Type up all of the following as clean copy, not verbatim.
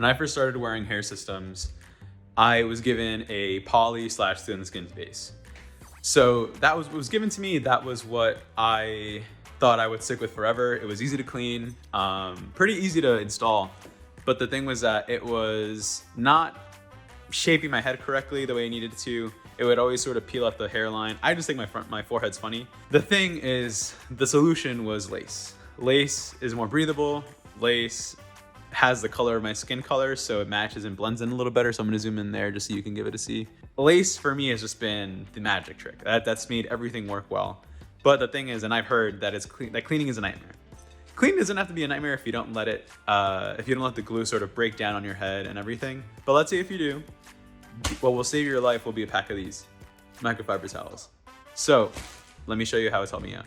When I first started wearing hair systems, I was given a poly/thin skin base. So that was what was given to me. That was what I thought I would stick with forever. It was easy to clean, pretty easy to install. But the thing was that it was not shaping my head correctly the way I needed to. It would always sort of peel at the hairline. I just think my forehead's funny. The thing is, the solution was lace. Lace is more breathable. Lace has the color of my skin color, so it matches and blends in a little better. So I'm gonna zoom in there just so you can give it a see. Lace for me has just been the magic trick. That's made everything work well. But the thing is, and I've heard that that cleaning is a nightmare. Cleaning doesn't have to be a nightmare if you don't let it, if you don't let the glue sort of break down on your head and everything. But let's say if you do, what will save your life will be a pack of these microfiber towels. So let me show you how it's helped me out.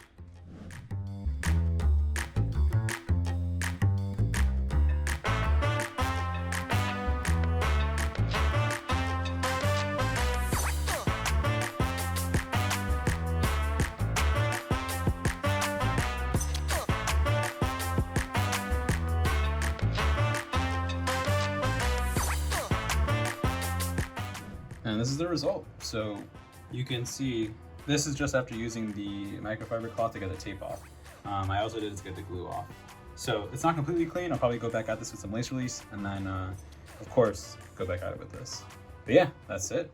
And this is the result. So you can see, this is just after using the microfiber cloth to get the tape off. I also did it to get the glue off. So it's not completely clean. I'll probably go back at this with some lace release and then, of course, go back at it with this. But yeah, that's it.